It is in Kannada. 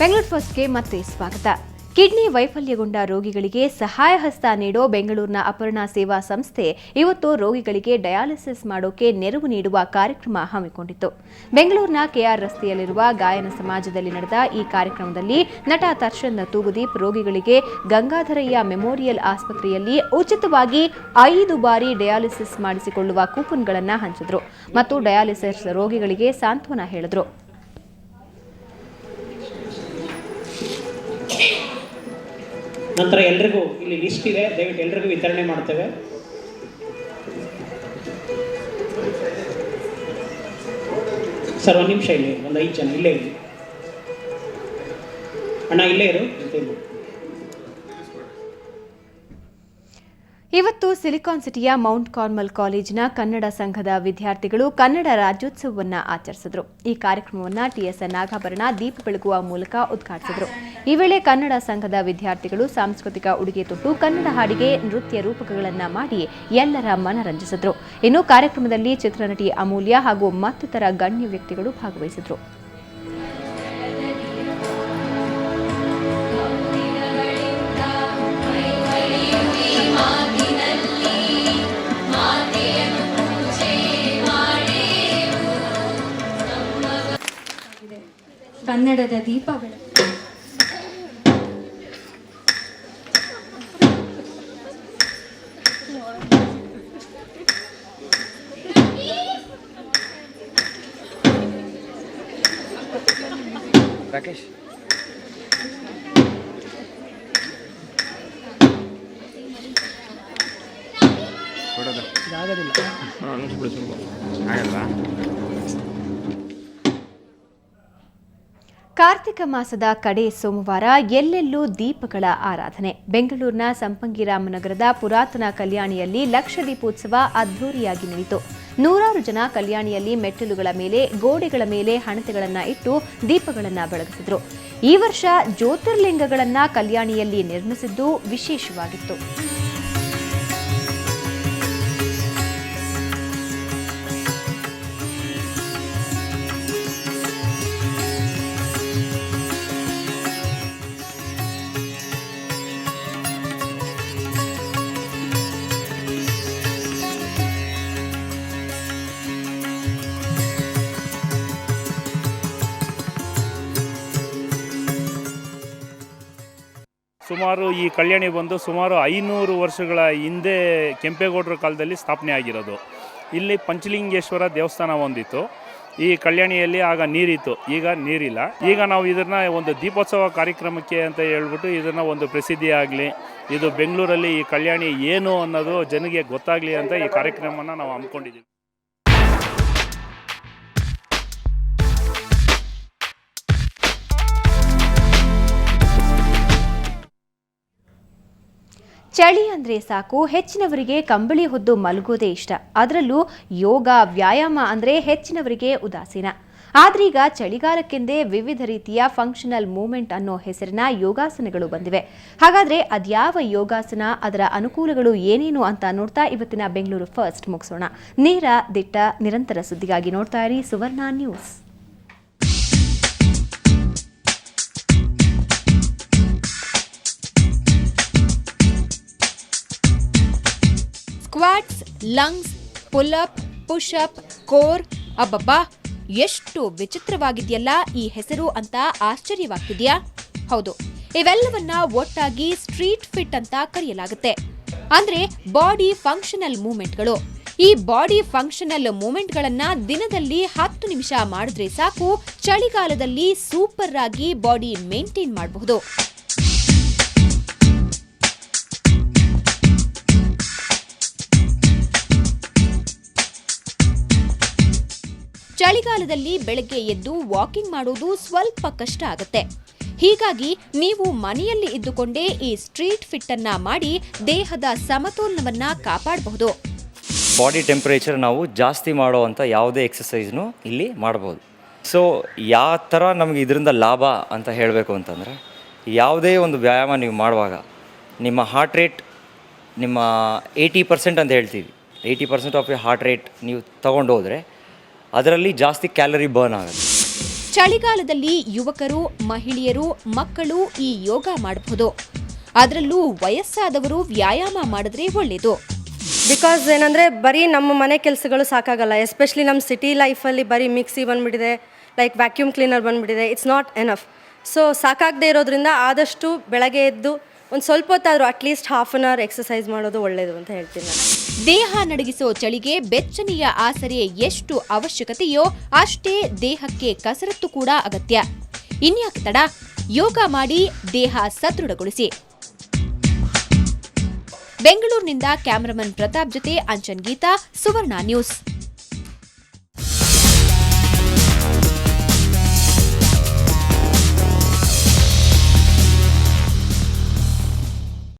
ಬೆಂಗಳೂರು ಫಸ್ಟ್ಗೆ ಮತ್ತೆ ಸ್ವಾಗತ. ಕಿಡ್ನಿ ವೈಫಲ್ಯಗೊಂಡ ರೋಗಿಗಳಿಗೆ ಸಹಾಯ ಹಸ್ತ ನೀಡೋ ಬೆಂಗಳೂರಿನ ಅಪರ್ಣಾ ಸೇವಾ ಸಂಸ್ಥೆ ಇವತ್ತು ರೋಗಿಗಳಿಗೆ ಡಯಾಲಿಸಿಸ್ ಮಾಡೋಕೆ ನೆರವು ನೀಡುವ ಕಾರ್ಯಕ್ರಮ ಹಮ್ಮಿಕೊಂಡಿತ್ತು. ಬೆಂಗಳೂರಿನ ಕೆಆರ್ ರಸ್ತೆಯಲ್ಲಿರುವ ಗಾಯನ ಸಮಾಜದಲ್ಲಿ ನಡೆದ ಈ ಕಾರ್ಯಕ್ರಮದಲ್ಲಿ ನಟ ದರ್ಶನ್ ತೂಗುದೀಪ್ ರೋಗಿಗಳಿಗೆ ಗಂಗಾಧರಯ್ಯ ಮೆಮೋರಿಯಲ್ ಆಸ್ಪತ್ರೆಯಲ್ಲಿ ಉಚಿತವಾಗಿ 5 ಬಾರಿ ಡಯಾಲಿಸಿಸ್ ಮಾಡಿಸಿಕೊಳ್ಳುವ ಕೂಪನ್ಗಳನ್ನು ಹಂಚಿದ್ರು ಮತ್ತು ಡಯಾಲಿಸಿಸ್ ರೋಗಿಗಳಿಗೆ ಸಾಂತ್ವನ ಹೇಳಿದ್ರು. ನಂತರ ಎಲ್ರಿಗೂ ಇಲ್ಲಿ ಲಿಸ್ಟ್ ಇದೆ, ದಯವಿಟ್ಟು ಎಲ್ರಿಗೂ ವಿತರಣೆ ಮಾಡ್ತೇವೆ. ಸರ್ ಒಂದು ನಿಮಿಷ ಇಲ್ಲಿ, ಒಂದು 5 ಜನ ಇಲ್ಲೇ ಇರಿ. ಅಣ್ಣ ಇಲ್ಲೇ ಇರು. ಇವತ್ತು ಸಿಲಿಕಾನ್ ಸಿಟಿಯ ಮೌಂಟ್ ಕಾರ್ಮಲ್ ಕಾಲೇಜಿನ ಕನ್ನಡ ಸಂಘದ ವಿದ್ಯಾರ್ಥಿಗಳು ಕನ್ನಡ ರಾಜ್ಯೋತ್ಸವವನ್ನು ಆಚರಿಸಿದರು. ಈ ಕಾರ್ಯಕ್ರಮವನ್ನು ಟಿಎಸ್ಎನ್ ನಾಗಾಭರಣ ದೀಪ ಬೆಳಗುವ ಮೂಲಕ ಉದ್ಘಾಟಿಸಿದರು. ಈ ವೇಳೆ ಕನ್ನಡ ಸಂಘದ ವಿದ್ಯಾರ್ಥಿಗಳು ಸಾಂಸ್ಕೃತಿಕ ಉಡುಗೆ ತೊಟ್ಟು ಕನ್ನಡ ಹಾಡಿಗೆ ನೃತ್ಯ ರೂಪಕಗಳನ್ನು ಮಾಡಿ ಎಲ್ಲರ ಮನರಂಜಿಸಿದರು. ಇನ್ನು ಕಾರ್ಯಕ್ರಮದಲ್ಲಿ ಚಿತ್ರನಟಿ ಅಮೂಲ್ಯ ಹಾಗೂ ಮತ್ತಿತರ ಗಣ್ಯ ವ್ಯಕ್ತಿಗಳು ಭಾಗವಹಿಸಿದರು. ಕನ್ನಡದ ದೀಪ ರಾಕೇಶ್ ಆಗೋದಿಲ್ಲ ಆಗಲ್ಲ. ಕಾರ್ತಿಕ ಮಾಸದ ಕಡೆ ಸೋಮವಾರ ಎಲ್ಲೆಲ್ಲೂ ದೀಪಗಳ ಆರಾಧನೆ. ಬೆಂಗಳೂರಿನ ಸಂಪಂಗಿರಾಮನಗರದ ಪುರಾತನ ಕಲ್ಯಾಣಿಯಲ್ಲಿ ಲಕ್ಷ ದೀಪೋತ್ಸವ ಅದ್ಧೂರಿಯಾಗಿ ನಡೆಯಿತು. ನೂರಾರು ಜನ ಕಲ್ಯಾಣಿಯಲ್ಲಿ ಮೆಟ್ಟಿಲುಗಳ ಮೇಲೆ, ಗೋಡೆಗಳ ಮೇಲೆ ಹಣತೆಗಳನ್ನು ಇಟ್ಟು ದೀಪಗಳನ್ನು ಬೆಳಗಿಸಿದ್ರು. ಈ ವರ್ಷ ಜ್ಯೋತಿರ್ಲಿಂಗಗಳನ್ನು ಕಲ್ಯಾಣಿಯಲ್ಲಿ ನಿರ್ಮಿಸಿದ್ದು ವಿಶೇಷವಾಗಿತ್ತು. ಸುಮಾರು ಈ ಕಲ್ಯಾಣಿ ಬಂದು ಸುಮಾರು 500 ವರ್ಷಗಳ ಹಿಂದೆ ಕೆಂಪೇಗೌಡರ ಕಾಲದಲ್ಲಿ ಸ್ಥಾಪನೆ ಆಗಿರೋದು. ಇಲ್ಲಿ ಪಂಚಲಿಂಗೇಶ್ವರ ದೇವಸ್ಥಾನ ಹೊಂದಿತ್ತು. ಈ ಕಲ್ಯಾಣಿಯಲ್ಲಿ ಆಗ ನೀರಿತ್ತು, ಈಗ ನೀರಿಲ್ಲ. ಈಗ ನಾವು ಇದನ್ನು ಒಂದು ದೀಪೋತ್ಸವ ಕಾರ್ಯಕ್ರಮಕ್ಕೆ ಅಂತ ಹೇಳ್ಬಿಟ್ಟು ಇದನ್ನು ಒಂದು ಪ್ರಸಿದ್ಧಿ ಆಗಲಿ, ಇದು ಬೆಂಗಳೂರಲ್ಲಿ ಈ ಕಲ್ಯಾಣಿ ಏನು ಅನ್ನೋದು ಜನರಿಗೆ ಗೊತ್ತಾಗಲಿ ಅಂತ ಈ ಕಾರ್ಯಕ್ರಮನ ನಾವು ಹಮ್ಮಿಕೊಂಡಿದ್ದೀವಿ. ಚಳಿ ಅಂದ್ರೆ ಸಾಕು, ಹೆಚ್ಚಿನವರಿಗೆ ಕಂಬಳಿ ಹೊದ್ದು ಮಲಗೋದೇ ಇಷ್ಟ. ಅದರಲ್ಲೂ ಯೋಗ ವ್ಯಾಯಾಮ ಅಂದ್ರೆ ಹೆಚ್ಚಿನವರಿಗೆ ಉದಾಸೀನ. ಆದ್ರೀಗ ಚಳಿಗಾಲಕ್ಕೆಂದೇ ವಿವಿಧ ರೀತಿಯ ಫಂಕ್ಷನಲ್ ಮೂವ್ಮೆಂಟ್ ಅನ್ನೋ ಹೆಸರಿನ ಯೋಗಾಸನಗಳು ಬಂದಿವೆ. ಹಾಗಾದ್ರೆ ಅದ್ಯಾವ ಯೋಗಾಸನ, ಅದರ ಅನುಕೂಲಗಳು ಏನೇನು ಅಂತ ನೋಡ್ತಾ ಇವತ್ತಿನ ಬೆಂಗಳೂರು ಫಸ್ಟ್ ಮುಗಿಸೋಣ. ನೇರ ದಿಟ್ಟ ನಿರಂತರ ಸುದ್ದಿಗಾಗಿ ನೋಡ್ತಾ ಇರಿ Suvarna news. Squats, lunges, pull up, push up, core, ಅಬ್ಬಬ್ಬಾ ಎಷ್ಟು ವಿಚಿತ್ರವಾಗಿದೆಯಲ್ಲ ಈ ಹೆಸರು ಅಂತ ಆಶ್ಚರ್ಯವಾಗ್ತಿದೆಯಾ? ಹೌದು, ಇವೆಲ್ಲವನ್ನ ಒಟ್ಟಾಗಿ ಸ್ಟ್ರೀಟ್ ಫಿಟ್ ಅಂತ ಕರೆಯಲಾಗುತ್ತೆ. ಅಂದ್ರೆ ಬಾಡಿ ಫಂಕ್ಷನಲ್ ಮೂವ್ಮೆಂಟ್ಗಳು. ಈ ಬಾಡಿ ಫಂಕ್ಷನಲ್ ಮೂವ್ಮೆಂಟ್ಗಳನ್ನ ದಿನದಲ್ಲಿ 10 ನಿಮಿಷ ಮಾಡಿದ್ರೆ ಸಾಕು, ಚಳಿಗಾಲದಲ್ಲಿ ಸೂಪರ್ ಆಗಿ ಬಾಡಿ ಮೇಂಟೈನ್ ಮಾಡಬಹುದು. ಚಳಿಗಾಲದಲ್ಲಿ ಬೆಳಗ್ಗೆ ಎದ್ದು ವಾಕಿಂಗ್ ಮಾಡೋದು ಸ್ವಲ್ಪ ಕಷ್ಟ ಆಗುತ್ತೆ. ಹೀಗಾಗಿ ನೀವು ಮನೆಯಲ್ಲಿ ಇದ್ದುಕೊಂಡೇ ಈ ಸ್ಟ್ರೀಟ್ ಫಿಟ್ ಅನ್ನ ಮಾಡಿ ದೇಹದ ಸಮತೋಲನವನ್ನ ಕಾಪಾಡಬಹುದು. ಬಾಡಿ ಟೆಂಪರೇಚರ್ ನಾವು ಜಾಸ್ತಿ ಮಾಡುವಂಥ ಯಾವುದೇ ಎಕ್ಸಸೈಸ್ನು ಇಲ್ಲಿ ಮಾಡ್ಬೋದು. ಸೊ ಯಾವ ಥರ ನಮಗೆ ಇದರಿಂದ ಲಾಭ ಅಂತ ಹೇಳಬೇಕು ಅಂತಂದರೆ, ಯಾವುದೇ ಒಂದು ವ್ಯಾಯಾಮ ನೀವು ಮಾಡುವಾಗ ನಿಮ್ಮ ಹಾರ್ಟ್ ರೇಟ್ ನಿಮ್ಮ 80% ಅಂತ ಹೇಳ್ತೀವಿ, 80% ಆಫ್ ಯರ್ ಹಾರ್ಟ್ ರೇಟ್ ನೀವು ತೊಗೊಂಡು ಹೋದರೆ ಅದರಲ್ಲಿ ಜಾಸ್ತಿ ಕ್ಯಾಲರಿ ಬರ್ನ್ ಆಗುತ್ತೆ. ಚಳಿಗಾಲದಲ್ಲಿ ಯುವಕರು, ಮಹಿಳೆಯರು, ಮಕ್ಕಳು ಈ ಯೋಗ ಮಾಡಬಹುದು. ಅದರಲ್ಲೂ ವಯಸ್ಸಾದವರು ವ್ಯಾಯಾಮ ಮಾಡಿದ್ರೆ ಒಳ್ಳೆಯದು. ಬಿಕಾಸ್ ಏನಂದರೆ ಬರೀ ನಮ್ಮ ಮನೆ ಕೆಲಸಗಳು ಸಾಕಾಗಲ್ಲ. ಎಸ್ಪೆಷಲಿ ನಮ್ಮ ಸಿಟಿ ಲೈಫಲ್ಲಿ ಬರೀ ಮಿಕ್ಸಿ ಬಂದುಬಿಟ್ಟಿದೆ, ಲೈಕ್ ವ್ಯಾಕ್ಯೂಮ್ ಕ್ಲೀನರ್ ಬಂದುಬಿಟ್ಟಿದೆ. It's not enough. ಸೊ ಸಾಕಾಗದೇ ಇರೋದ್ರಿಂದ ಆದಷ್ಟು ಬೆಳಗ್ಗೆ ಎದ್ದು ಒಂದು ಸ್ವಲ್ಪ ಹೊತ್ತಾದರೂ at least half an hour exercise ಮಾಡೋದು ಒಳ್ಳೆಯದು ಅಂತ ಹೇಳ್ತೀನಿ ನಾನು. ದೇಹ ನಡಗಿಸೋ ಚಳಿಗೆ ಬೆಚ್ಚನೆಯ ಆಸರೆ ಎಷ್ಟು ಅವಶ್ಯಕತೆಯೋ ಅಷ್ಟೇ ದೇಹಕ್ಕೆ ಕಸರತ್ತು ಕೂಡ ಅಗತ್ಯ. ಇನ್ಯಾಕೆ ತಡ? ಯೋಗ ಮಾಡಿ ದೇಹ ಸದೃಢಗೊಳಿಸಿ. ಬೆಂಗಳೂರಿನಿಂದ ಕ್ಯಾಮರಾಮನ್ ಪ್ರತಾಪ್ ಜೊತೆ ಅಂಚನ್ ಗೀತಾ, ಸುವರ್ಣ ನ್ಯೂಸ್.